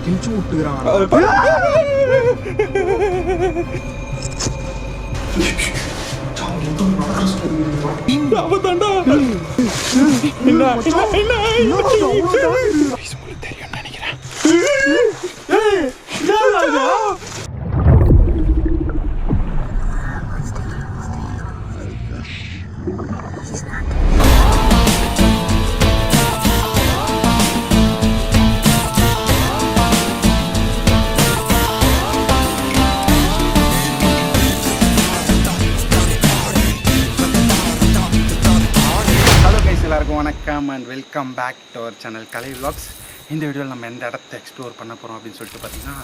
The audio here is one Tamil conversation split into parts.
கிழிச்சு விட்டுக்கிறான். தெரியும் நினைக்கிறேன். எல்லாருக்கும் வணக்கம் and welcome back to our channel Kalai vlogs. இந்த வீடியோவில் நம்ம எந்த இடத்த எக்ஸ்ப்ளோர் பண்ண போகிறோம் அப்படின்னு சொல்லிட்டு பார்த்தீங்கன்னா,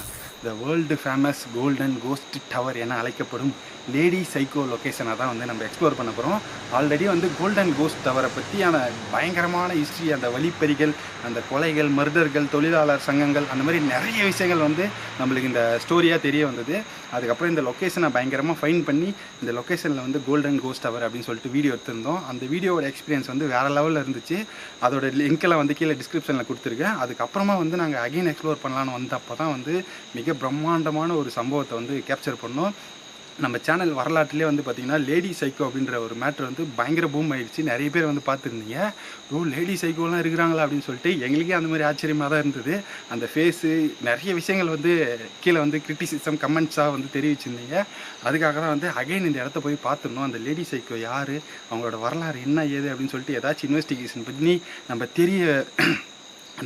the world famous golden ghost tower என அழைக்கப்படும் லேடி சைக்கோ லொக்கேஷனை தான் வந்து நம்ம எக்ஸ்ப்ளோர் பண்ண போகிறோம். ஆல்ரெடி வந்து கோல்டன் கோஸ்ட் டவரை பற்றியான பயங்கரமான ஹிஸ்ட்ரி, அந்த வழிப்பறிகள், அந்த கொலைகள், மர்டர்கள், தொழிலாளர் சங்கங்கள், அந்த மாதிரி நிறைய விஷயங்கள் வந்து நம்மளுக்கு இந்த ஸ்டோரியாக தெரிய வந்தது. அதுக்கப்புறம் இந்த லொக்கேஷனை பயங்கரமாக ஃபைன் பண்ணி இந்த லொக்கேஷனில் வந்து கோல்டன் கோஸ்ட் டவர் அப்படின்னு சொல்லிட்டு வீடியோ எடுத்திருந்தோம். அந்த வீடியோவோட எக்ஸ்பீரியன்ஸ் வந்து வேறு லெவலில் இருந்துச்சு. அதோட லிங்க்கெல்லாம் வந்து கீழே டிஸ்கிரிப்ஷனில் கொடுத்துருக்கேன். அதுக்கப்புறமா வந்து நாங்கள் அகைன் எக்ஸ்ப்ளோர் பண்ணலான்னு வந்தப்போ தான் வந்து மிக பிரம்மாண்டமான ஒரு சம்பவத்தை வந்து கேப்சர் பண்ணோம். நம்ம சேனல் வரலாற்றிலே வந்து பார்த்திங்கன்னா லேடி சைக்கோ அப்படின்ற ஒரு மேட்ரு வந்து பயங்கர பூம் ஆகிடுச்சு. நிறைய பேர் வந்து பார்த்துருந்தீங்க, லேடி சைக்கோலாம் இருக்கிறாங்களா அப்படின்னு சொல்லிட்டு. எங்களுக்கே அந்த மாதிரி ஆச்சரியமாக தான் இருந்தது. அந்த ஃபேஸு நிறைய விஷயங்கள் வந்து கீழே வந்து கிரிட்டிசிசம் கமெண்ட்ஸாக வந்து தெரிவிச்சிருந்தீங்க. அதுக்காக தான் வந்து அகைன் இந்த இடத்த போய் பார்த்துடணும். அந்த லேடி சைக்கோ யார், அவங்களோட வரலாறு என்ன ஏது அப்படின்னு சொல்லிட்டு ஏதாச்சும் இன்வெஸ்டிகேஷன் பண்ணி நம்ம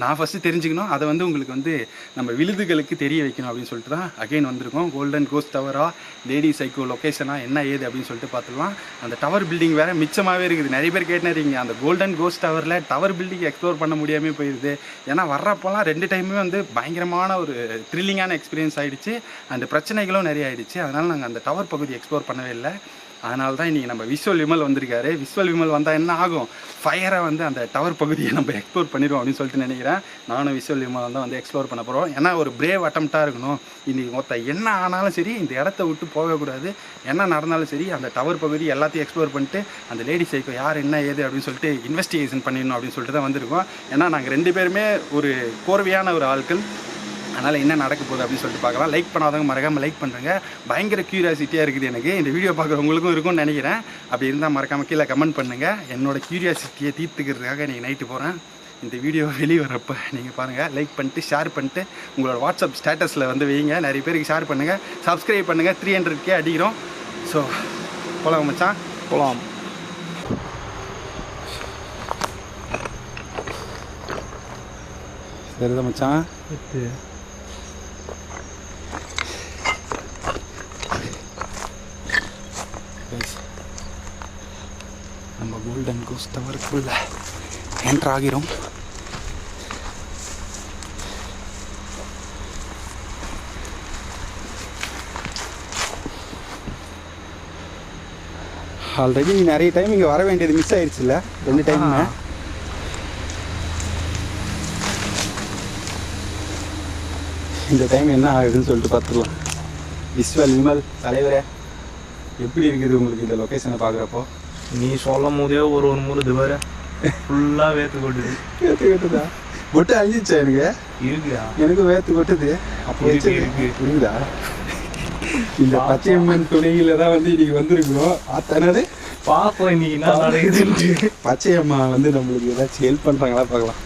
நான் ஃபஸ்ட்டு தெரிஞ்சுக்கணும். அதை வந்து உங்களுக்கு வந்து நம்ம விழுதுகளுக்கு தெரிய வைக்கணும் அப்படின்னு சொல்லிட்டு தான் அகைன் வந்திருக்கோம். கோல்டன் கோஸ்ட் டவரா, லேடி சைக்கோ லொக்கேஷனா, என்ன ஏது அப்படின்னு சொல்லிட்டு பார்த்துக்கலாம். அந்த டவர் பில்டிங் வேறு மிச்சமாகவே இருக்குது. நிறைய பேர் கேட்டுறீங்க, அந்த கோல்டன் கோஸ்ட் டவரில் டவர் பில்டிங் எக்ஸ்ப்ளோர் பண்ண முடியாமல் போயிடுது. ஏன்னா வர்றப்போலாம் 2 டைமுமே வந்து பயங்கரமான ஒரு த்ரில்லிங்கான எக்ஸ்பீரியன்ஸ் ஆகிடுச்சு. அந்த பிரச்சனைகளும் நிறைய ஆகிடுச்சு. அதனால் நாங்கள் அந்த டவர் பகுதி எக்ஸ்ப்ளோர் பண்ணவே இல்லை. அதனால தான் இன்றைக்கி நம்ம விஸ்வல் விமல் வந்திருக்காரு. விஸ்வல் விமல் வந்தால் என்ன ஆகும், ஃபயரை வந்து அந்த டவர் பகுதியை நம்ம எக்ஸ்ப்ளோர் பண்ணிடுவோம் அப்படின்னு சொல்லிட்டு நினைக்கிறேன். நானும் விஸ்வல் விமல் தான் வந்து எக்ஸ்ப்ளோர் பண்ண போகிறோம். ஏன்னா ஒரு பிரேவ் அட்டம்ப்டாக இருக்கணும். இன்றைக்கி மொத்தம் என்ன ஆனாலும் சரி, இந்த இடத்த விட்டு போகக்கூடாது. என்ன நடந்தாலும் சரி, அந்த டவர் பகுதி எல்லாத்தையும் எக்ஸ்ப்ளோர் பண்ணிட்டு அந்த லேடி சைக்கோ யார் என்ன ஏது அப்படின்னு சொல்லிட்டு இன்வெஸ்டிகேஷன் பண்ணிடணும் அப்படின்னு சொல்லிட்டு தான் வந்திருக்கோம். ஏன்னா நாங்கள் 2 பேருமே ஒரு கோர்வையான ஒரு ஆட்கள். அதனால் என்ன நடக்க போகுது அப்படின்னு சொல்லிட்டு பார்க்கலாம். லைக் பண்ணாதவங்க மறக்காமல் லைக் பண்ணுறேங்க. பயங்கர க்யூரியாசிட்டியாக இருக்குது எனக்கு. இந்த வீடியோ பார்க்குறவங்களுக்கும் இருக்கும்னு நினைக்கிறேன். அப்படி இருந்தால் மறக்காமல் கீழே கமெண்ட் பண்ணுங்கள். என்னோடய க்யூரியாசிட்டியை தீர்த்துக்கிறதுக்காக இன்றைக்கி நைட்டு போகிறேன். இந்த வீடியோ வெளியே வரப்போ நீங்கள் பாருங்கள், லைக் பண்ணிட்டு ஷேர் பண்ணிட்டு உங்களோட வாட்ஸ்அப் ஸ்டேட்டஸில் வந்து வைங்க. நிறைய பேருக்கு ஷேர் பண்ணுங்கள், சப்ஸ்கிரைப் பண்ணுங்கள். 300K அடிக்கிறோம். ஸோ போகலாம் மச்சான், போகலாம். சரிதான் மச்சான். நம்ம கோல்டன் கோஸ்ட் டவருக்குள்ள என்ட்ரு ஆகிறோம். ஆல்ரெடி நிறைய டைம் இங்கே வர வேண்டியது மிஸ் ஆயிடுச்சுல்ல, 2 டைமுமே. இந்த டைம் என்ன ஆகுதுன்னு சொல்லிட்டு பார்த்துக்கலாம். விஸ்வல் விமல் தலைவரே, எப்படி இருக்குது உங்களுக்கு இந்த லொக்கேஷனை பார்க்குறப்போ? நீ சொல்லும் போதே ஒரு முறை இது வேறு ஃபுல்லாக வேர்த்து கொட்டுது. வேர்த்து கொட்டுதா? பொட்டு அழிஞ்சிச்சா? எனக்கு இருக்குதா? எனக்கு வேர்த்து கொட்டுது. அப்போ இருக்குதா? இந்த பச்சையம்மன் துணையில தான் வந்து இன்னைக்கு வந்திருக்கிறோம். அத்தனது பார்ப்போம் இன்னைக்கு என்ன நடக்குதுன்னு. பச்சையம்மா வந்து நம்மளுக்கு ஏதாச்சும் ஹெல்ப் பண்ணுறாங்களா பார்க்கலாம்.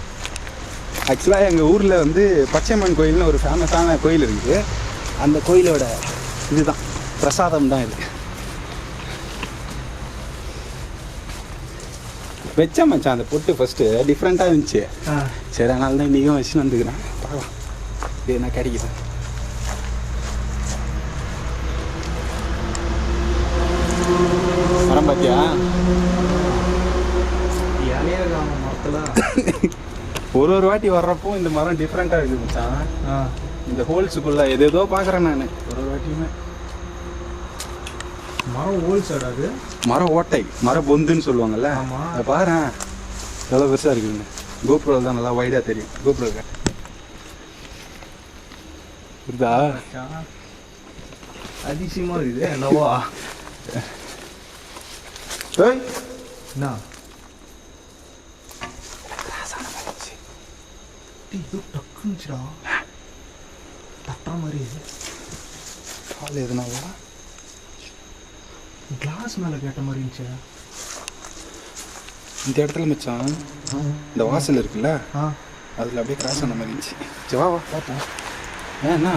ஆக்சுவலாக எங்கள் ஊரில் வந்து பச்சையம்மன் கோயில்னு ஒரு ஃபேமஸான கோயில் இருக்குது. அந்த கோயிலோட இதுதான் பிரசாதம் தான் இது. வச்சேன் மச்சான் அந்த பொட்டு ஃபஸ்ட்டு டிஃப்ரெண்ட்டாக இருந்துச்சு. சரி, அதனால தான் இன்றைக்கும் வச்சு வந்துக்கிறேன். பார்க்கலாம் இது என்ன கிடைக்குது. மரம் பார்த்தியா? இலையே இருக்காங்க மரத்தில். ஒரு வாட்டி வர்றப்போ இந்த மரம் டிஃப்ரெண்ட்டாக இருக்குது மச்சான். இந்த ஹோல்ஸுக்குள்ளே எதேதோ பார்க்குறேன் நான் ஒரு வாட்டியுமே. மரம் ஹோல்ஸ் ஆடாது, மரம் ஓட்டை, மரம் பொந்துன்னு சொல்லுவாங்கல்ல. அதை பாரு எவ்வளோ பெருசாக இருக்குதுங்க. கோபுரம் தான் நல்லா வைடாக தெரியும். கோபுரம் இருக்குதா? அதிசயமாக இருக்குது. என்னவா என்ன டக்குனுச்சுடா. மாதிரி கால் எதுனாவா கிளாஸ் மேலே கேட்ட மாதிரி இருந்துச்சு. இந்த இடத்துல மச்சான் இந்த வாசல் இருக்குல்ல அதில் அப்படியே கிராஸ் ஆன மாதிரி இருந்துச்சு. சரி வா பார்ப்போம். ஏன்னா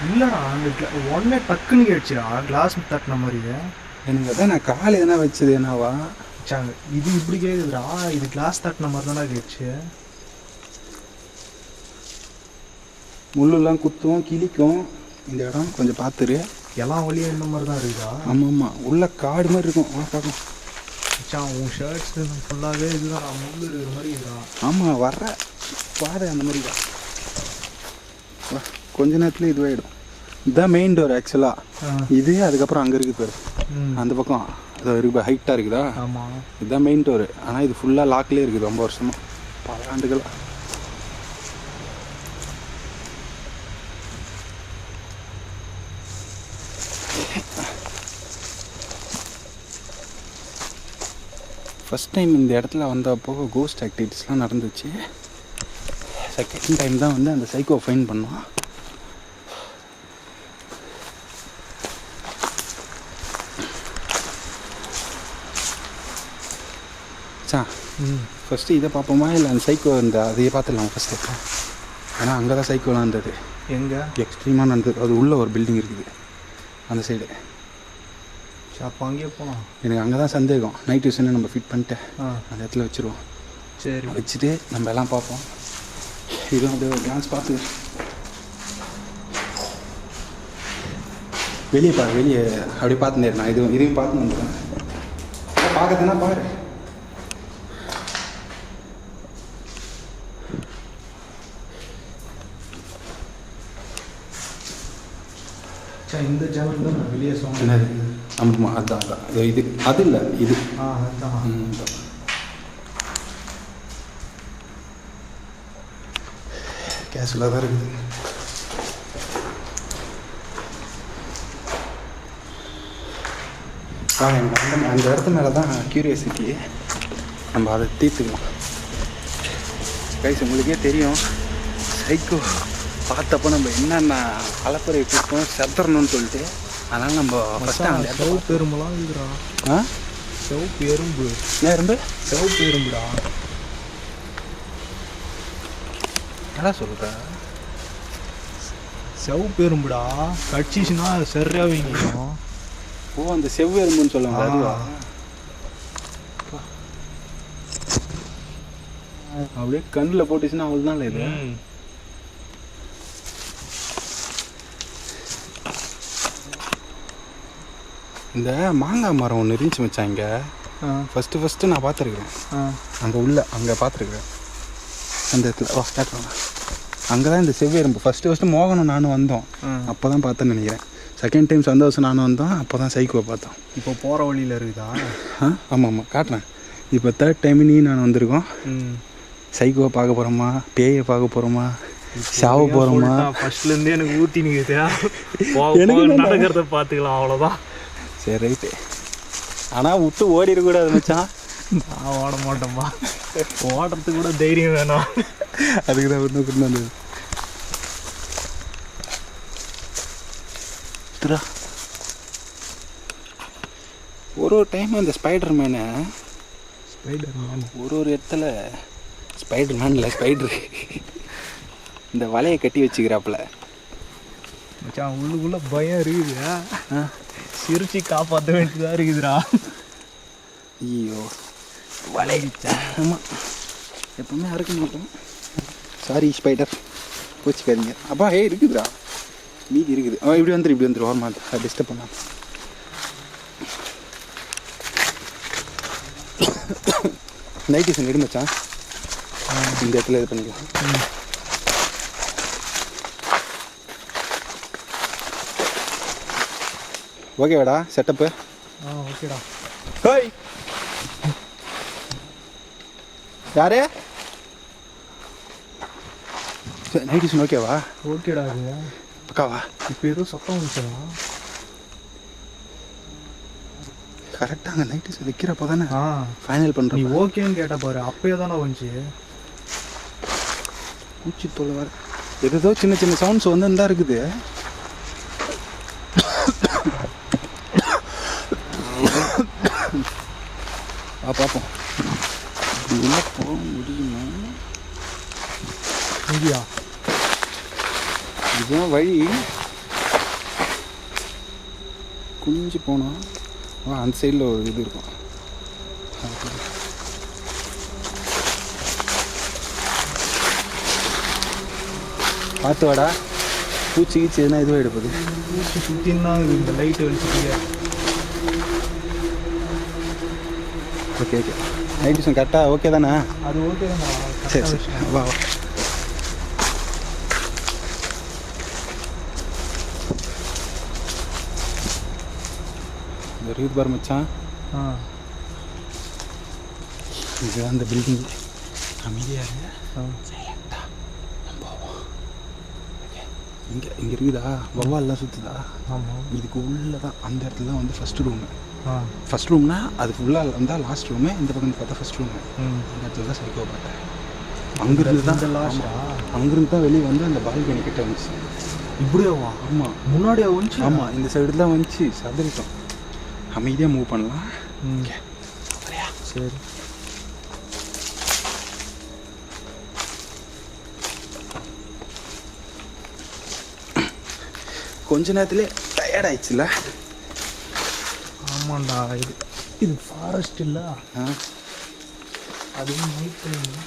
இல்லைடா அந்த ஒன்னே டக்குன்னு கேட்டுச்சுடா கிளாஸ் தட்டின மாதிரியே. எனக்கு அதான் நான் கால் எதனா வச்சது என்னவா சாங்க இது இப்படி கேட்குதுடா, இது கிளாஸ் தட்டின மாதிரி தானே கேட்டுச்சு. முள்ளெல்லாம் குத்தும் கிளிக்கும் இந்த இடம் கொஞ்சம் பார்த்துரு. எல்லாம் வழியும் இந்த மாதிரி தான் இருக்குதா? ஆமாம் ஆமாம் உள்ள காடு மாதிரி இருக்கும். வா பார்க்கலாம். மச்சான் உன் ஷர்ட்ஸு ஃபுல்லாகவே இதுதான் முள் இருக்கிற மாதிரி இருக்கா. ஆமாம் வர்ற பாரு அந்த மாதிரி தான். வா கொஞ்ச நேரத்தில் இதுவாகிடும். இதுதான் மெயின் டோர் ஆக்சுவலாக. இது அதுக்கப்புறம் அங்கே இருக்குது பேர் அந்த பக்கம் அது இருக்கு ஹைட்டாக இருக்குதா. ஆமாம் இதுதான் மெயின் டோரு. ஆனால் இது ஃபுல்லாக லாக்லேயே இருக்குது ரொம்ப வருஷமாக, பல ஆண்டுகளாக. ஃபஸ்ட் டைம் இந்த இடத்துல வந்தப்போ கோஸ்ட் ஆக்டிவிட்டீஸ்லாம் நடந்துச்சு. செகண்ட் டைம் தான் வந்து அந்த சைக்கோ ஃபைன் பண்ணோம். ஃபஸ்ட்டு இதை பார்ப்போமா இல்லை அந்த சைக்கோ இந்த அதையே பார்த்துடலாம் ஃபஸ்ட்டு. ஏன்னா அங்கே தான் சைக்கோலாம் இருந்தது. எங்கே எக்ஸ்ட்ரீமாக நடந்தது. அது உள்ளே ஒரு பில்டிங் இருக்குது அந்த சைடு. அப்போ அங்கேயே போகலாம். எனக்கு அங்கே தான் சந்தேகம். நைட் விஷனை நம்ம ஃபிட் பண்ணிட்டு அந்த இடத்துல வச்சுருவோம். சரி வச்சுட்டு நம்ம எல்லாம் பார்ப்போம். இதுவும் அப்படியே ஒரு டான்ஸ் பார்த்து வெளியே பாரு, வெளியே அப்படியே பார்த்துட்டே நான் இதையும் பார்த்து வந்துடுறேன். பார்க்கறதுனா பாரு. இந்த ஜன்னல் தான் நான் வெளியே சொன்னேன். ஆமாம் அதுதான் அதான் இது அது இல்லை இது. அதுதான் கேஷுவலாக தான் இருக்குது. எனக்கு அந்த இடத்து மேலே தான் க்யூரியாசிட்டி. நம்ம அதை தீர்த்துக்கலாம். கைஸ் உங்களுக்கே தெரியும் சைக்கோ பார்த்தப்போ நம்ம என்னென்ன அலப்பறை கொடுப்போம் செத்துறணும்னு சொல்லிட்டு. அதனால் நம்ம ஃபஸ்ட்டு அந்த செவப்பு எறும்புலாம் இருக்குறா. செவப்பு எறும்பு எறும்பு செவப்பு எறும்புடா. என்ன சொல்கிற? செவப்பு எறும்புடா. கடிச்சிச்சுன்னா சரியாக வைக்கணும். ஓ அந்த செவ்வு எறும்புன்னு சொல்லுவாங்க அதுவா? அப்படியே கண்ணில் போட்டுச்சுன்னா அவள் தான் இது. இந்த மாங்காய் மரம் ஒன்று இருந்துச்சு வச்சேன் இங்கே. ஃபஸ்ட்டு நான் பார்த்துருக்குறேன். அங்கே அங்கே பார்த்துருக்குறேன் அந்த இடத்துல. வா ஸ்டார்ட் பண்ண அங்கே தான் இந்த செவ்வேரும்பு ஃபஸ்ட்டு மோகனும் நானும் வந்தோம். அப்போ தான் பார்த்தேன்னு நினைக்கிறேன். செகண்ட் டைம் சந்தோஷம் நானும் வந்தோம். அப்போ தான் சைக்கோவை பார்த்தோம். இப்போ போகிற வழியில் இருக்குதா? ஆமாம் காட்டுறேன். இப்போ தேர்ட் டைம் நான் வந்திருக்கோம். சைக்கோவை பார்க்க போகிறோமா, பேயை பார்க்க போகிறோமா, சாவ போகிறோமா? ஃபஸ்ட்லேருந்தே எனக்கு ஊற்றி நிற்குதா நடக்கிறத பார்த்துக்கலாம் அவ்வளோதான். சரி ரைட்டு. ஆனால் விட்டு ஓடிடக்கூடாது மச்சான். நான் ஓட மாட்டேன்ப்பா. ஓடுறதுக்கு கூட தைரியம் வேணும். அதுக்கு தான் ஒன்று கொண்டு வந்தது. ஒரு டைம் அந்த ஸ்பைடர் மேனு ஒரு இடத்துல ஸ்பைடர் மேன் இல்லை ஸ்பைடரு இந்த வலையை கட்டி வச்சுக்கிறாப்புல. மச்சான் உள்ளுக்குள்ளே பயம் இருக்குது. சிரிச்சு காப்பாற்ற வேண்டியதாக இருக்குதுடா. ஐயோ வலைச்சா. ஆமாம் எப்பவுமே அறுக்க மாட்டோம். சாரி ஸ்பைடர் போச்சுக்காதீங்க. அப்பா இருக்குதுடா மீதி இருக்குது. இப்படி வந்துரு ஓரமா டிஸ்டர்ப் பண்ணா. நைட் டியூஷன் எடு மச்சான். இந்த இடத்துல இது பண்ணிக்கலாம். ஓகேவாடா செட்டப்பு? ஓகேடா. ஹோய் யாரு? நைட் டியூஷன் ஓகேவா? ஓகேடா. அது பக்காவா? இப்போ ஏதோ சத்தம் வந்துச்சா? கரெக்டாக அங்கே நைட் டியூஷன் வைக்கிறப்போ தானே ஃபைனல் பண்ணுறேன். நீ ஓகேன்னு கேட்ட பாரு, அப்பயே தானே வந்துச்சு. பூச்சி தொலை வர ஏதோ சின்ன சின்ன சவுண்ட்ஸ் வந்து தான் இருக்குது. பார்ப்போம் உள்ளே போக முடியுமா. இங்கேயா? இதுதான் வழி. குனிஞ்சு போனால் அந்த சைடில் ஒரு இது இருக்கும். பார்த்து வாடா, பூச்சி கீச்சி எதுனா இதுவாக எடுப்பது. பூச்சி சுற்றின்னா இந்த லைட்டு வெளிச்சிட்டீங்க. ஓகே ஓகே, நைட் விஷன் கரெக்டாக ஓகே தானே? அது ஓகே தான். சரி சரி, வா வா. இந்த இருக்குது பாரு மச்சான். இதுதான் அந்த பில்டிங். அமைதியாக இருங்க, சைலண்டாக நம்ம போவோம். இங்கே இருக்குதா வவ்வால்லாம் சுற்றுதா? ஆமாம். இதுக்கு உள்ளே தான் அந்த இடத்துல தான் வந்து ஃபஸ்ட் ரூமு. ஃபஸ்ட் ரூம்னா அது ஃபுல்லாக வந்தால் லாஸ்ட் ரூமு. இந்த பக்கம் பார்த்தா ஃபஸ்ட் ரூமு. இந்த இடத்துல தான் சைக்கோ பார்த்தேன். அங்கேருந்து தான் லாஸ்டா, அங்கேருந்து தான் வெளியே வந்து அந்த பால்கனி கிட்ட வந்துச்சு. இப்படியாவா? ஆமாம், முன்னாடியா வந்துச்சு? ஆமாம், இந்த சைடு தான் வந்துச்சு. சதறிட்டோம். அமைதியாக மூவ் பண்ணலாம். சரி. கொஞ்ச நேரத்துலேயே டயர்ட் ஆயிடுச்சுல. ஆமாண்டா. இது ஃபாரஸ்ட் இல்லை? அதுவும் நைட் டைம்.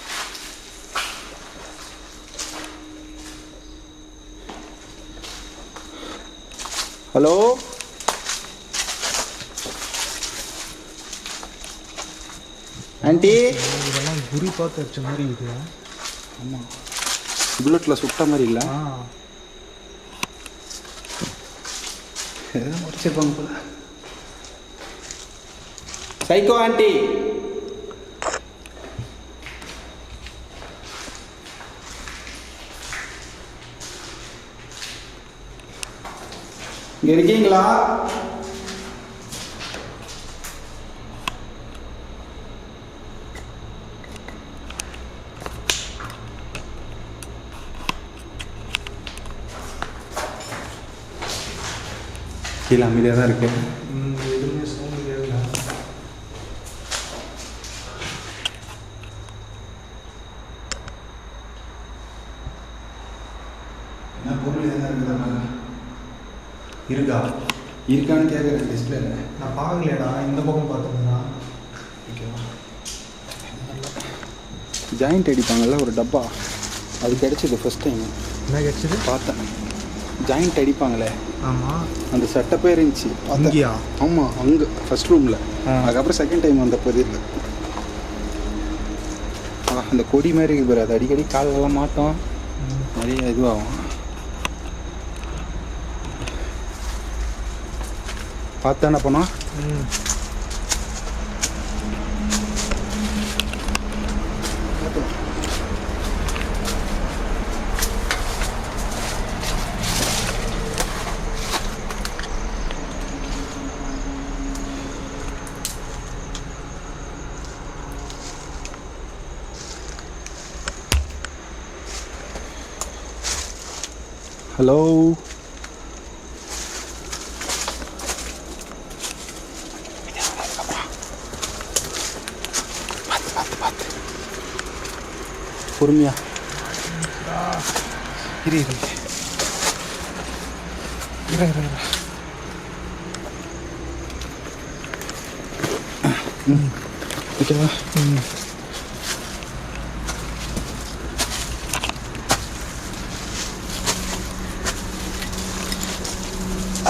Hello, aunty. இதெல்லாம் குறி பார்த்து அடிச்ச மாதிரி இது. ஆமாம், புல்லட்டில் சுட்ட மாதிரி இல்லை, எதாவது முடிச்சிருப்பாங்க போல. சைக்கோ ஆண்டி, இங்கே இருக்கீங்களா? கீழே அமைதியாக தான் இருக்கு. எதுவுமே சவுண்ட் கேட்கல. என்ன பொருள் எதுனா இருக்குதா? இருக்கான்னு கேட்குறேன். டிஸ்பிளே நான் பார்க்கலையடா, இந்த பக்கம் பார்த்துருந்தா. ஓகேவா? ஜாயிண்ட் அடிப்பாங்கள்ல ஒரு டப்பா, அது கிடச்சிது ஃபஸ்ட் டைம். என்ன கிடச்சிது? பார்த்தேன், ஜாயிண்ட் அடிப்பாங்களே. ஆமாம், அந்த செட்டப்பே இருந்துச்சு. அங்கேயா? ஆமாம், அங்கே ஃபஸ்ட் ரூமில். அதுக்கப்புறம் செகண்ட் டைம் வந்தப்போ இல்லை. அந்த கொடி மாதிரி இருக்குது பாரு, அது அடிக்கடி காலெல்லாம் மாட்டோம், நிறைய இதுவாகும். பார்த்து என்ன பண்ணோம்? ஹலோ, பொறுமையா இரு. ஓகேவா?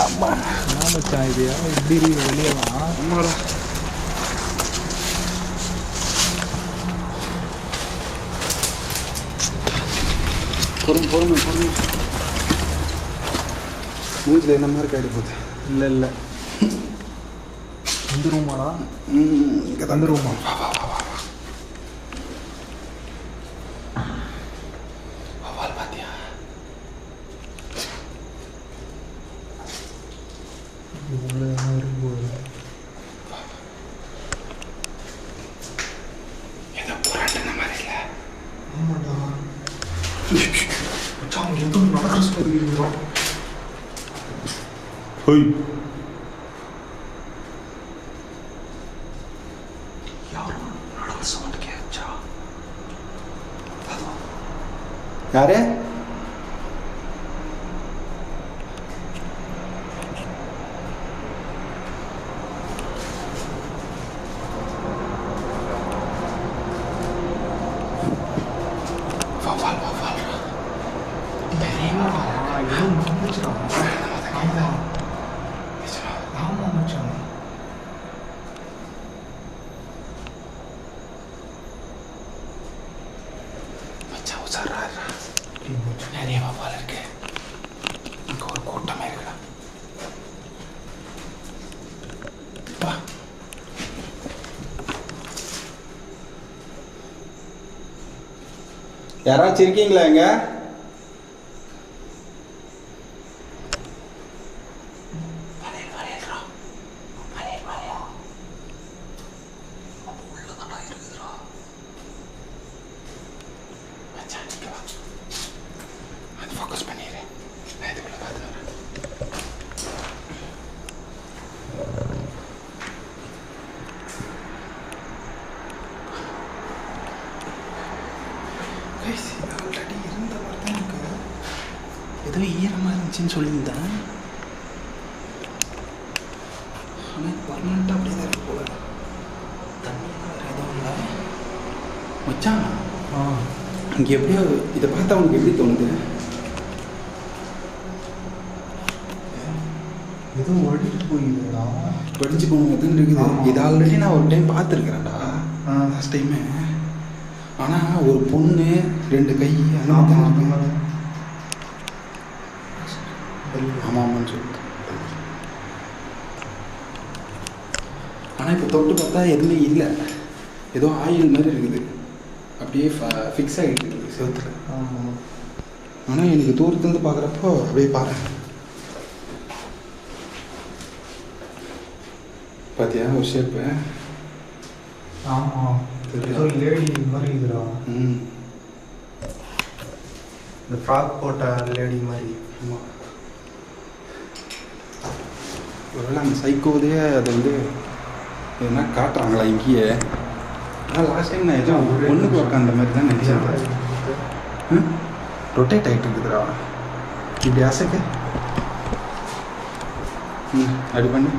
ஆமா, மச்சான் இது எப்படி இருக்கு வெளியே வா. ஆமாடா, பொறுமை மூஞ்சில் என்ன மாதிரி காய்டு போகுது. இல்லை இந்த ரூமாடா? இங்கே தான் ரூமா. வவால் பார்த்தியா? ஏதோ புராட்டன மாதிரி இல்லை? ஆமாண்டா. மச்சான் ஏதோ நடக்கிற மாதிரி இருக்கிறோம். யாரு? நிறைய வவ்வால் இருக்கு. அங்கே ஒரு கூட்டமே இருக்குடா. வா. யாராச்சும் இருக்கீங்களா இங்க? ஆல்ரெடி இருந்த மாதிரி தான் இருக்கு. ஏதோ ஈரமாக இருந்துச்சுன்னு சொல்லியிருந்தேன். ஆனால் பர்மனெண்ட்டாக அப்படியே தான் இருக்கு போல. தண்ணியெல்லாம் வேறு எதுவும் இல்லை மச்சான். இங்கே எப்படியோ இதை பார்த்தா உனக்கு எப்படி தோணுது? எதுவும் ஒழிட்டு போயிருந்தா படிச்சு போன தான் இருக்குது. இது ஆல்ரெடி நான் ஒரு டைம் பார்த்துருக்குறேன்டா, லாஸ்ட் டைமு. ஆனால் ஒரு பொண்ணு 2 கை அந்த மாதிரி தான் இருக்கு. ஆமாம் ஆமான்னு சொல்லிட்டு. ஆனால் இப்போ தொட்டு பார்த்தா எதுவுமே இல்லை. ஏதோ ஆயில் மாதிரி இருக்குது, அப்படியே ஃபிக்ஸ் ஆகிட்டு இருக்குது செவத்தில். ஆனால் எனக்கு தூரத்துலேருந்து பார்க்குறப்போ அப்படியே பாரு. பார்த்தியா ஒரு ஷேப்பு? ஆமாம், ஏதோ லேடி மாதிரி இருக்குடா. இந்த ஃப்ராக் போட்ட லேடி மாதிரி. ஆமாம், ஒருவேளை அந்த சைக்கோதே அதை வந்து எதுனா காட்டுறாங்களா இங்கேயே? ஆனால் லாஸ்ட் டைம் நான் எதுவும் ஒன்றுக்கு உட்காந்த மாதிரி தான் நினச்சேன். ரொட்டேட் ஆகிட்டு இருக்குதுடா. இப்படி அசைக்க அப்படி பண்ணு.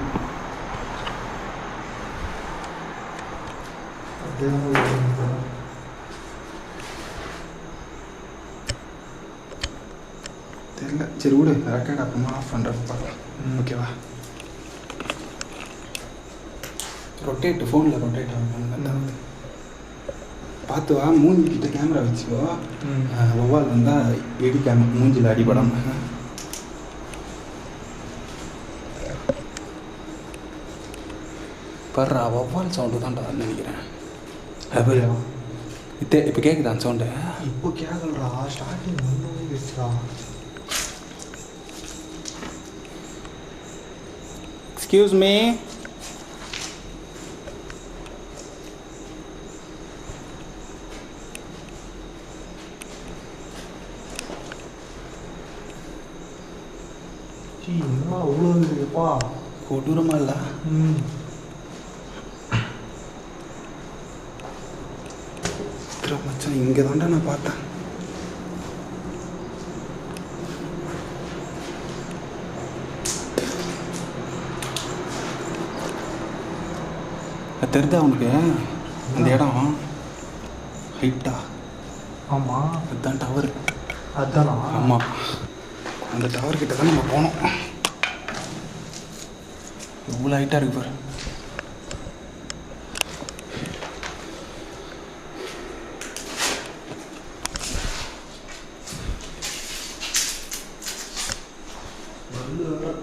தெரியல, சரி விடு. ரெக்கார்ட் அப்புறமா ஆஃப் பண்ணுறப்ப பார்க்கலாம். ஓகேவா? ரொட்டேட், ஃபோனில் ரொட்டேட் ஆகும். பார்த்து வா. மூஞ்சிக்கிட்ட கேமரா வச்சுக்கோ. வவ்வால் வந்தால் எடிக்காம மூஞ்சில் அடிபடாம. பர்றா வவ்வால் சவுண்டு தான்டா நினைக்கிறேன். அப்படியா? இப்போ கேட்குதா அந்த சவுண்டு? இப்போ கேட்கலடா, ஸ்டார்டிங் வந்து வச்சுடா. Excuse me. என்ன அவ்வளோ இருக்குப்பா, கொடூரமா இல்லை? மச்சான் இங்கே தாண்டா நான் பார்த்தேன். தெரியுதா அவனுக்கு அந்த இடம் ஹைட்டா? ஆமாம், அதுதான் டவர். அதுதானா? ஆமாம், அந்த டவர் கிட்ட தான் நம்ம போனோம். எவ்வளோ ஹைட்டாக இருக்கு பாரு.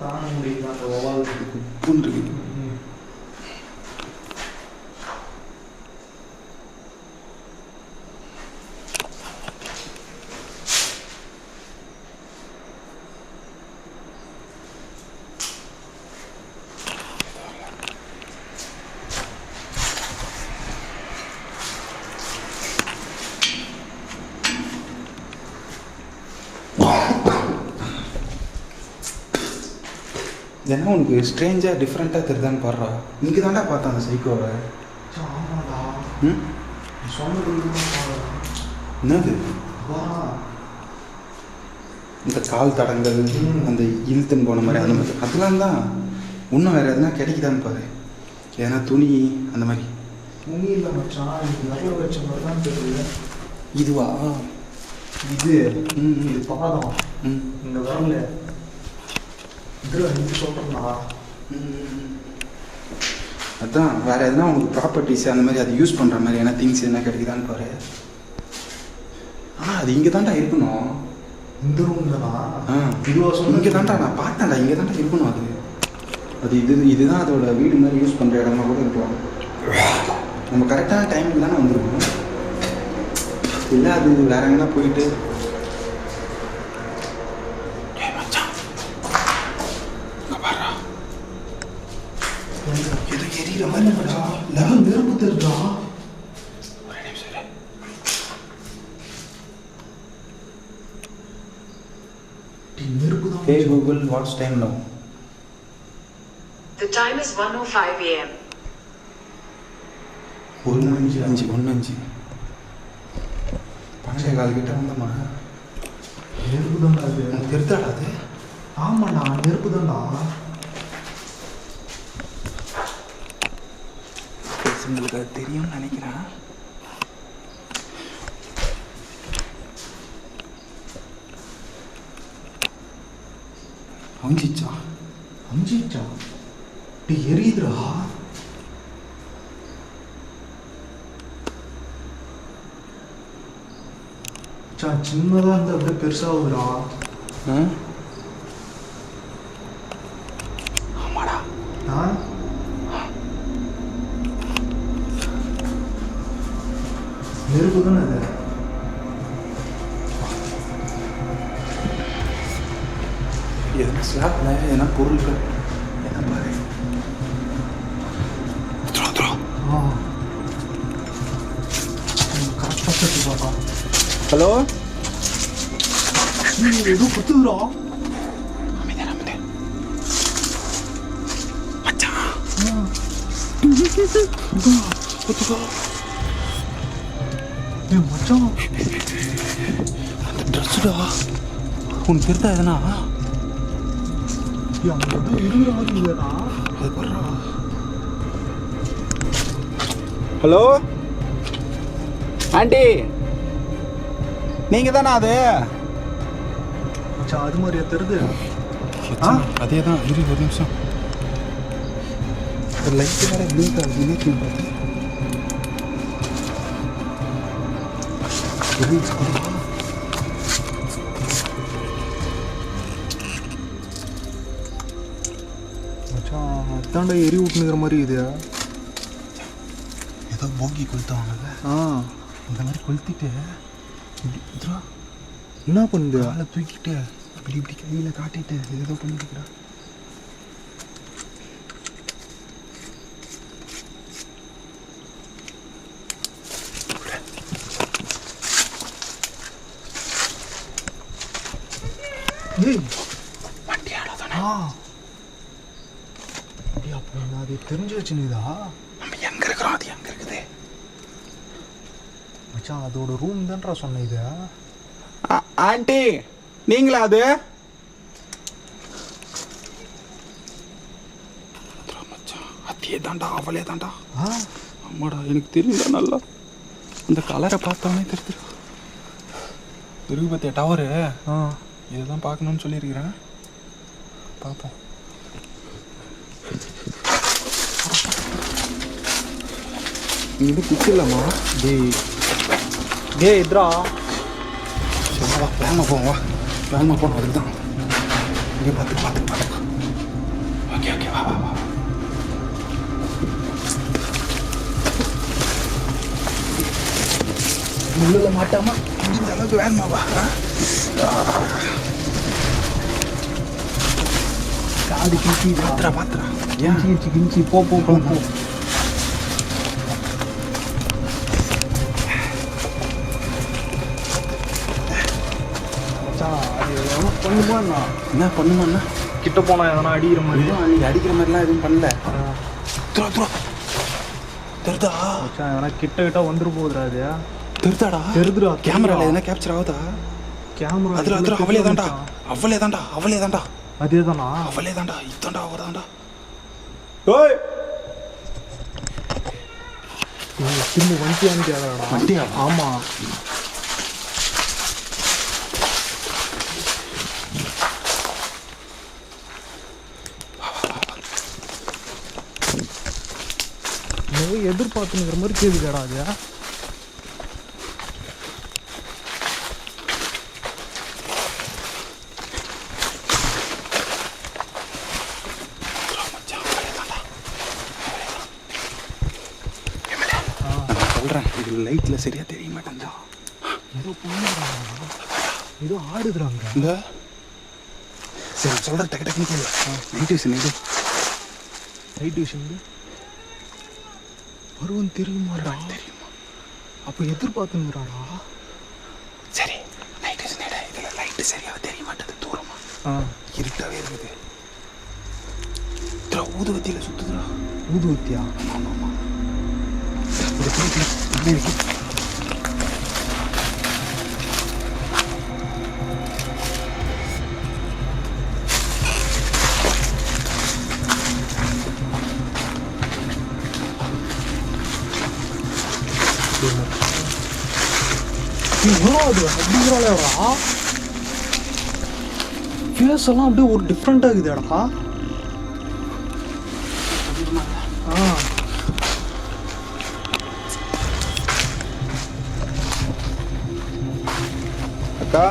தாங்க முடியல அந்த வவால் உப்புன்னு இருக்குது. ஏன்னா உனக்கு ஸ்ட்ரேஞ்சாக டிஃப்ரெண்ட்டாக தெரியுதான்னு பாடுறா. இங்கே தாண்டா பார்த்தேன் அந்த சைக்கோவை. ஆமாடா, ம், நீ சொன்னது என்னது? இந்த கால் தடங்கள் அந்த இழுத்துன்னு போன மாதிரி அந்த மாதிரி அதெல்லாம் தான். இன்னும் வேறு எதுனா கிடைக்குதான்னு பாரு. ஏன்னா துணி அந்த மாதிரி. துணி இல்லை மச்சான், இது விரல வச்ச மாதிரி தான் தெரியுது. இதுவா? இது இது பாதம். இந்த விரல இது சொல்கிறேன்னா அதான் வேறு எதுனா உங்களுக்கு ப்ராப்பர்ட்டிஸ் அந்த மாதிரி அது யூஸ் பண்ணுற மாதிரி ஏன்னா திங்ஸ் என்ன கிடைக்குதான்னு பாரு. அது இங்கே தான்டா இருக்கணும். இந்த ரூமில் தான் இதுவா சொன்ன இங்கே தான்டா நான் பார்த்தேன்டா. இங்கே தான்டா இருக்கணும். அது இதுதான் அதோட வீடு மாதிரி யூஸ் பண்ணுற இடமா கூட இருக்கலாம். நம்ம கரெக்டான டைமுக்கு தானே வந்துருக்கோம். இல்லை அது வேற எங்கன்னா போயிட்டு எது எரியிற மாதிரி நெருப்பு தெரிஞ்சா. ஒரே நிமிஷம். நெருப்பு தான். Hey Google, what's time now? The time is 1:05 a.m. 1:05 பன்னெண்டே கால் கிட்ட வந்தோமா? நெருப்பு தான்டா அது. தெரித்தாடா அது? ஆமாண்ணா நெருப்பு தான்டா. உங்களுக்கு அது தெரியும்னு நினைக்கிறேன். அஞ்சிச்சா எரியுதுடா. சின்னதாக இருந்தால் அப்படியே பெருசாகுதுடா. ஆமாடா. நெருப்பு தானே அது. எதுனா ஸ்லாப்ல எதனா பொருட்கள் என்ன பாரு. கரெக்டாக பாப்பா. ஹலோ, எதுவும் குத்துதுடா. மச்சான் அந்த ட்ரெஸ்ஸுடா உனக்கு தெரிதா எதனா? இருக்கிற மாதிரி இல்லைடா. அது போடுறா. ஹலோ ஆண்டி, நீங்கள் தானே அது? மச்சான் அது மாதிரியா தெரியுது. அதே தான். இரு ஒரு நிமிஷம். லைட்டு வேற பிளிங்க் ஆகுது. என்ன பார்த்து மச்சான் அதாண்டா எரி விட்டுனுங்கிற மாதிரி இது. ஏதோ போகி கொளுத்துவாங்கல்ல, இந்த மாதிரி கொளுத்திட்டு என்ன பண்ணுது? ஆளை தூக்கிட்டு இப்படி இப்படி கையில் காட்டிட்டு ஏதோ பண்ணிட்டுக்கிறா. ஏய் வண்டி ஆடாதானே? அப்போ நான் அது தெரிஞ்சு வச்சுனுதா? நம்ம எங்கே இருக்கிறோம், அது எங்கே இருக்குது? மச்சான் அதோட ரூம் தான்டா சொன்ன இது. ஆண்டி நீங்களா அது? மச்சான் அதே தாண்டா, அவளே தாண்டா. ஆமாடா, எனக்கு தெரியல நல்லா. அந்த கலரை பார்த்தோன்னே தெரியுது. இருக்கு பத்தியா டவரு? இதெல்லாம் பார்க்கணுன்னு சொல்லியிருக்கிறேன். பார்ப்போம். இங்கே பிடிக்கலாமா? டேய் இத்ரா. சரி வா, வேகமாக போவோம். வா வேகமாக போகணும். அதுக்கு தான் இங்கே பார்த்து. ஓகே வா வா வா. முள்ளில் மாட்டாமா இந்த அளவுக்கு வேகமாக வா. காது கிழிச்சி பாத்திரா ஏன் கிழிச்சி போ. பண்ணுமாண்ணா என்ன பண்ணுமாண்ணா? கிட்ட போனா எதனா அடிக்கிற மாதிரி. நீ அடிக்கிற மாதிரிலாம் எதுவும் பண்ணல. தெரிதா? எதனா கிட்ட வந்துரு போகுதுடா அது. தெரிதாடா? தெரிதுடா. கேமரால எதனா கேப்சர் ஆகுதா? கேமரா அதுல அவளே தான்டா அதேதானா? அவளே தான்டா இதான்டா அவர்தான்டா. ஓய் திரும்ப வண்டியான்னு கேட்கறாடா. வண்டியா? ஆமா. எதிர்பார்த்துங்கிற மாதிரி கேள்வி கேடாது. சொல்றேன், இது லைட்ல சரியா தெரிய மாட்டேன்டா. ஏதோ ஏதோ ஆடுதுறாங்க. இல்ல சரி சொல்றேன், டக்கு டக்குன்னு கேளு. நைட் விஷன் இது நைட் விஷன் பருவம் தெரியுமாடா? தெரியுமா? அப்போ எதிர்பார்த்துங்கிறாடா. சரி நைட் விஷன் இதுல லைட் சரியா தெரிய மாட்டேது. தூரமா இருட்டாவே இருக்குது. ஊதுவத்தியில சுத்துதுடா. ஊதுவத்தியா? ஆமா ஆமா. ஃபேஸ் எல்லாம் அப்படியே ஒரு டிஃப்ரெண்டா இருக்குதுடா. அக்கா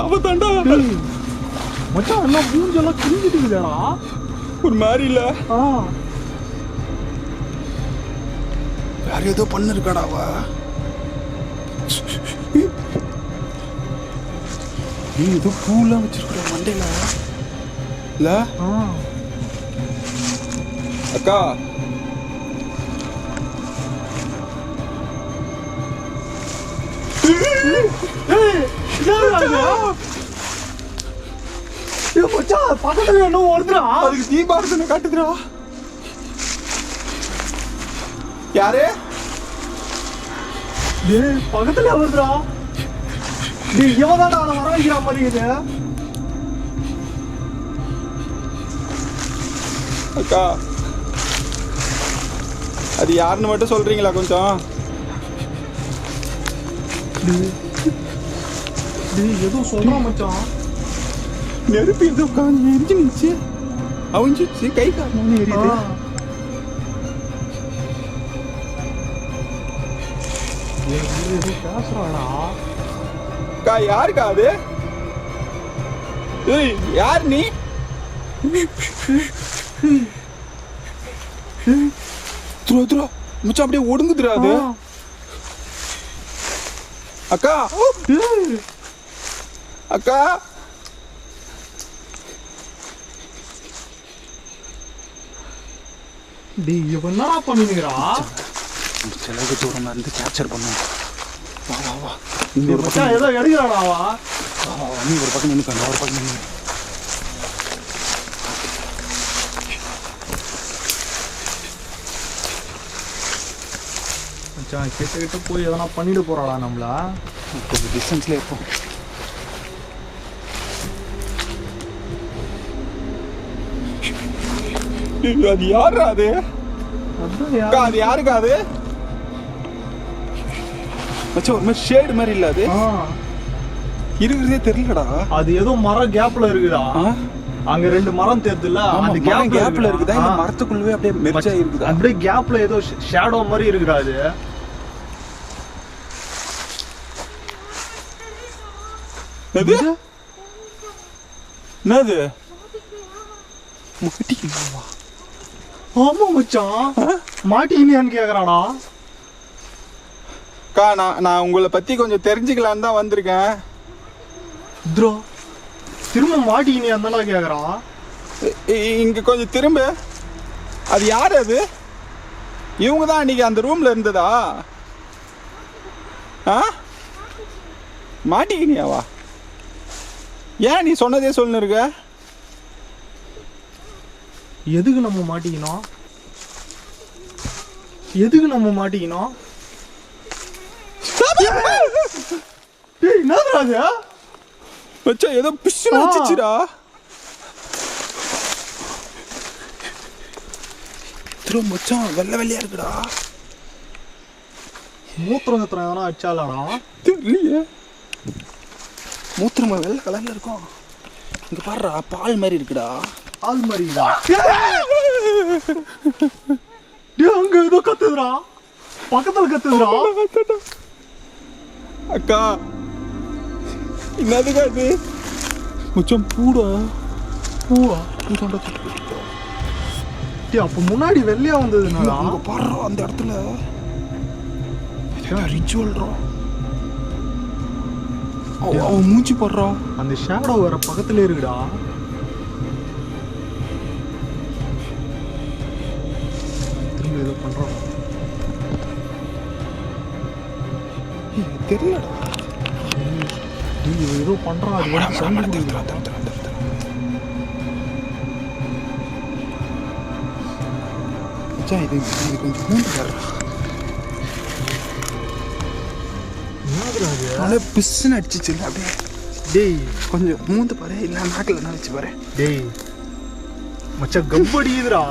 அவதாண்டா மச்சான், எல்லாம் மூஞ்செல்லாம் கிழிஞ்சிட்டு இருக்குதுடா. ஒரு மாதிரி இல்ல. வேற ஏதோ பண்ணு இருக்காடாவா? நீ ஏதோ பூலாம் வச்சிருக்கிற மண்டையில இல்ல? அக்கா பக்கத்துல என்ன வருதுடா? அதுக்கு தீபாரதனை காட்டுதுடா. யாரு? பக்கத்துல வருதுடா. இவதான்டா அதை வர வைக்கிற மாதிரி இது. அக்கா அது யாருன்னு மட்டும் சொல்றீங்களா கொஞ்சம்? ஏதோ சொல்றான் மச்சான். நெருப்பு ஏதோ உட்காந்து எரிஞ்சு நிச்சு அவிஞ்சிச்சு. கை காரணம் எரியுது. பேசுறாடா. அக்கா யாருக்கா அது? யார் நீ? துரா முச்சா அப்படியே ஒடுங்குதுடா அது. அக்கா அக்கா என்னடா பண்ணுகிறா? செலவு தூரமா இருந்து கேப்சர் பண்ணுவோம். வா வா வா. ஏதோ எடுக்கிறாடாவா? நீ ஒரு பக்கம் நின்னுக்காங்க, ஒரு பக்கம் நின்று. மச்சான் கிட்ட கிட்ட போய் எதனா பண்ணிட்டு போறாடா நம்மள. கொஞ்சம் டிஸ்டன்ஸ்ல இருப்போம். அது யாரா அது? அது யாருக்கா அது? மச்சான் ஒரு மாதிரி ஷேட் மாதிரி இல்ல அது இருக்கிறதே தெரியலடா. அது ஏதோ மரம் கேப்ல இருக்குதா? அங்க ரெண்டு மரம் தெரியுதுல, அந்த கேப்ல இருக்குதா? இந்த மரத்துக்குள்ளவே அப்படியே மெர்ஜ் ஆகி இருக்குதா? அப்படியே கேப்ல ஏதோ ஷேடோ மாதிரி இருக்குடா அது. எது? என்னது? மாட்டிக்கினாவா? ஆமா மச்சான், மாட்டிக்கினியான்னு கேக்குறானா. அக்கா நான் உங்களை பத்தி கொஞ்சம் தெரிஞ்சுக்கலான்னு தான் வந்திருக்கேன். திரும்ப மாட்டிக்கினியான்னு தானே கேக்குறான். இங்க கொஞ்சம் திரும்ப. அது யாரு அது? இவங்க தான் அன்னைக்கு அந்த ரூம்ல இருந்ததா? மாட்டிக்கினியாவா? ஏன் நீ சொன்னதே சொல்லுன்னு இருக்க? எதுக்கு நம்ம மாட்டிக்கணும்? எதுக்கு நம்ம மாட்டிக்கணும்? டேய் என்னடா அது மச்சான் ஏதோ பிஷ்னு அடிச்சிச்சுடா. திரும்ப மச்சான் வெள்ளை வெள்ளையா இருக்குடா. மூத்திரம் எதனா அடிச்சாலாடா தெரியலையே. மூத்திரம் வெள்ளை கலர்ல இருக்கும். இங்க பாருடா பால் மாதிரி இருக்குடா. ஆள் மாதிரிடா. டேய் அங்க ஏதோ கத்துதுடா, பக்கத்துல கத்துதுடா. அக்கா என்னதுக்கா இது? மச்சான் பூடா. பூவா? பூதாண்டா. டேய் அப்ப முன்னாடி வெள்ளையா வந்ததுனாடா. அங்க பாருடா அந்த இடத்துல ரிச்சுவல்ரா. அவன் மூஞ்சி போடுறா. அந்த ஷேடோ வேற பக்கத்துல இருக்குடா. திரும்ப ஏதோ பண்றான். தெரியலடா. டேய் ஏதோ பண்றான். அது வந்து சவுண்ட் கொடுக்குறா. மச்சான் இது கொஞ்சம் மூஞ்சி பாருடா. என்னதுடா அது? நல்லா பிஸ்ன்னு அடிச்சிச்சு இல்லை அப்படியே. டேய் கொஞ்சம் மூந்து பாரு, இல்லை நாக்கில் என்ன வச்சு பாரு. டேய் மச்சான் கப்படியுதுடா.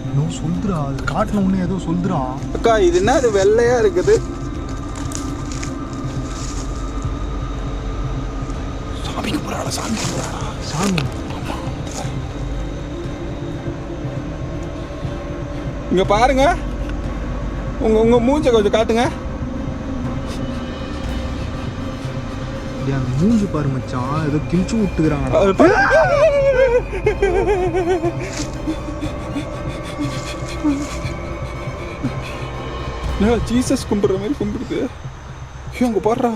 இன்னும் சொல்லுடா, அது காட்டுல ஒண்ணு ஏதோ சொல்லுடா. அக்கா இது என்ன அது வெள்ளையா இருக்குது? சாமி கும்பிடாடா, சாமி கும்பிடாடா. சாமி இங்க பாருங்க, உங்க மூஞ்ச கொஞ்சம் காட்டுங்க. டேய் அந்த மூஞ்சி பாரு மச்சான், ஏதோ கிழிச்சு விட்டுக்கிறாங்கடா. ஜீசஸ் கும்பிடுற மாதிரி கும்பிடுது. அங்க பாடுறா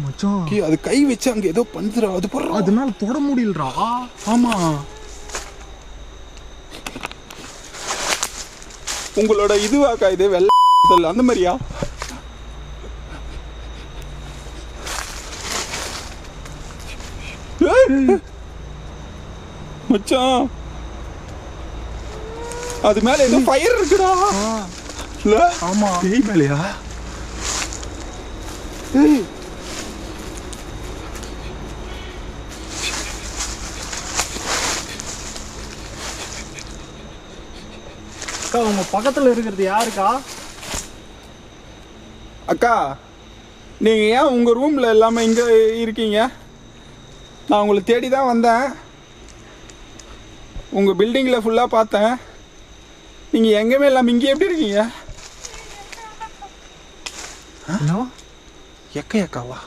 மச்சான், அது கை வச்சு அங்க ஏதோ பண்ணுதுடா. அது பாடுறா, அதனால தொட முடியலடா. ஆமா உங்களோட இதுவாக்கா இது வெள்ளை அந்த மாதிரியா? மச்சான் அது மேல ஏதோ ஃபயர் இருக்குடா. இல்ல ஆமா பேய் மேலையா? அக்கா உங்க பக்கத்துல இருக்கிறது யாருக்கா? அக்கா நீங்க ஏன் உங்க ரூம்ல இல்லாம இங்க இருக்கீங்க? நான் உங்களை தேடி தான் வந்தேன். உங்க பில்டிங்ல ஃபுல்லா பார்த்தேன். நீங்க எங்கேயுமே இல்லாம இங்கே எப்படி இருக்கீங்க? எக்கையாக்காவா?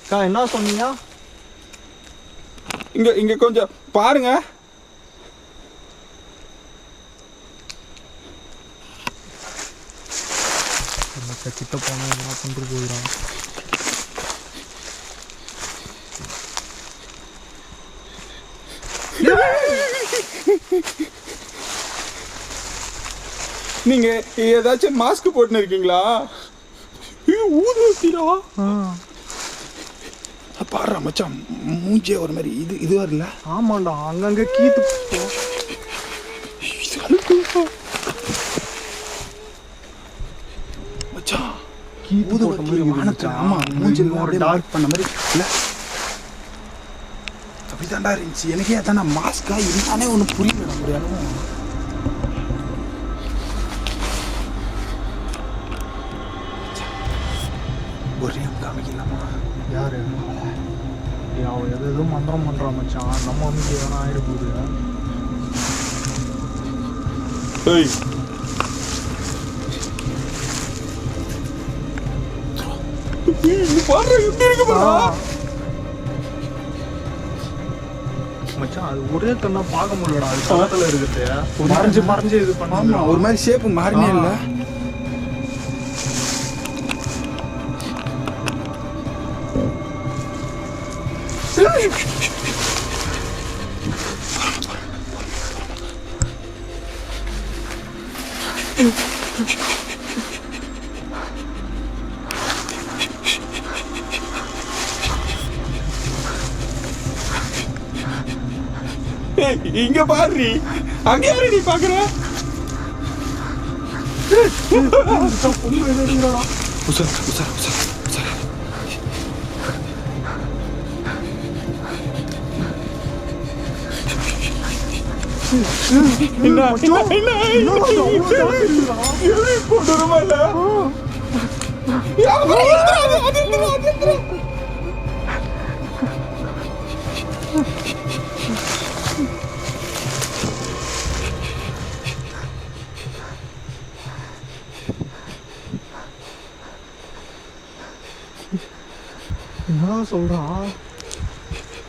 அக்கா என்ன சொன்னீங்க? இங்க இங்க கொஞ்சம் பாருங்க. கிட்ட போனா என்ன பண்றது போயிடும். நீங்க ஏதாச்சும் மாஸ்க் போட்டுன்னு இருக்கீங்களா? ஊதுவத்திரா பாடுறா மச்சான், மூஞ்சே ஒரு மாதிரி இது வரல. ஆமாண்டா அங்கங்க கீத்து மச்சான் கீத்து போட்ட மாதிரி வானத்துல. ஆமா மூஞ்சில் அப்படியே டார்க் பண்ண மாதிரி இல்ல? அப்படிதான்டா இருந்துச்சு. எனக்கே அதான் மாஸ்கா இருந்தானே ஒன்று புரியல. முடியாலும் ஒரே காமிக்கலாமா? யாரு? அவன் எதோ மந்திரம் பண்றான் மச்சான். நம்ம வந்து எதனா ஆயிட போகுது. மச்சான் அது ஒரே கண்ணா பார்க்க முடியலடா. அது பக்கத்துல இருக்குது மறைஞ்சு மறைஞ்சு இது பண்ணா ஒரு மாதிரி ஷேப்பு மாறினே இல்லை. இங்க பாரு, அங்க யாரு நீ பாக்குற? உசார் உசார் உசார் உசார். என்ன கொடூரமா இல்ல? என்ன சொல்றா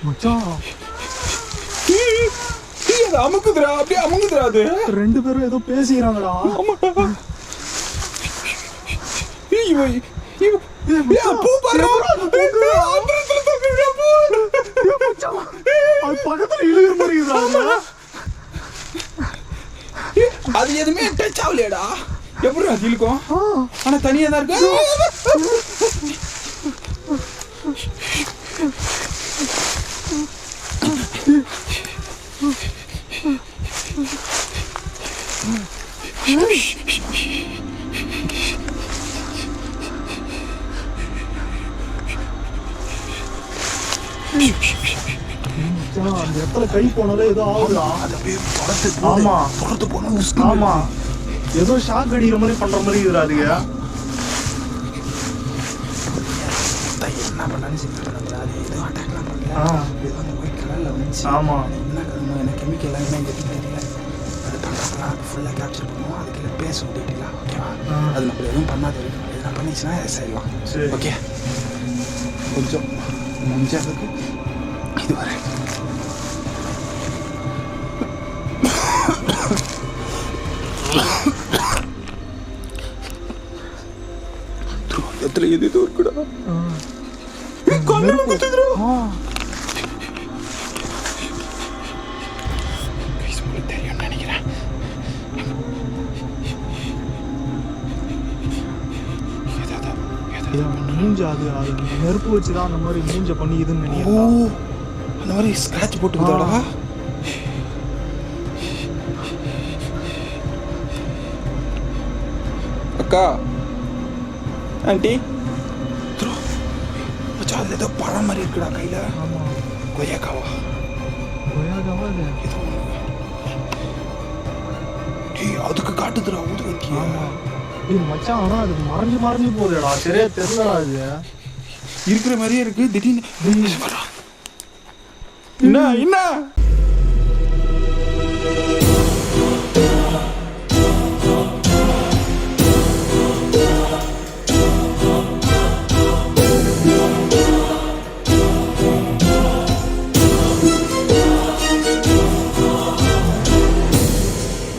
மச்சான்? அமுக்குதுரா, அப்படியே அமுக்குதுரா. அது 2 பேரும் ஏதோ பேசிக்கிறாங்கடா. பக்கத்துல இழுகிற மாதிரி இருக்குதா? அது எதுவுமே டச் ஆகலையடா. எப்படி அது இழுக்கும்? ஆனா தனியா தான் இருக்கு. அந்த இடத்துல கை போனாலே ஏதோ ஆகுதா? ஆமா தொடர்ந்து போனா ஆமா ஏதோ ஷாக் அடிக்கிற மாதிரி பண்ற மாதிரி இருக்குறாதுங்க. என்ன பண்ணாலும் சின்ன பண்ணக்கூடாது. ஏதோ அட்டாக்லாம் பண்ணல. ஏதோ அந்த ஒயிட் கலர்ல வந்துச்சு. ஆமா என்ன கலர் எனக்கு கெமிக்கல் எல்லாம் என்ன தெரியல. அது பண்ணுறதுலாம் ஃபுல்லாக கேப்சர் பண்ணுவோம். அதுக்கு பேசும் டீட்டெயிலாக ஓகேவா? அது நம்ம எதுவும் பண்ணாது இருக்கும். எதுனா பண்ணிச்சுன்னா செய்யலாம். ஓகே கொஞ்சம் முடிஞ்சதுக்கு இது வர எத்தனை எது இது இருக்குடா. தெரியும் நினைக்கிறேன். மூஞ்ச அது நெருப்பு வச்சுதான் அந்த மாதிரி மூஞ்ச பண்ணி இதுன்னு நினைக்கிறேன். அந்த மாதிரி ஸ்கிராட்ச் போட்டு விட்டாடா. அக்கா ஆண்டி அது ஏதோ பழம் மாதிரி இருக்குடா கையில. ஆமா கொய்யாக்காவா? கொய்யாக்காவா இது? அதுக்கு காட்டுதுடா ஊதுவத்தி. மச்சான் ஆனா அது மறைஞ்சு போகுதுடா. சரியா தெரியலடா. அது இருக்கிற மாதிரியே இருக்கு. திடீர்னு என்ன என்ன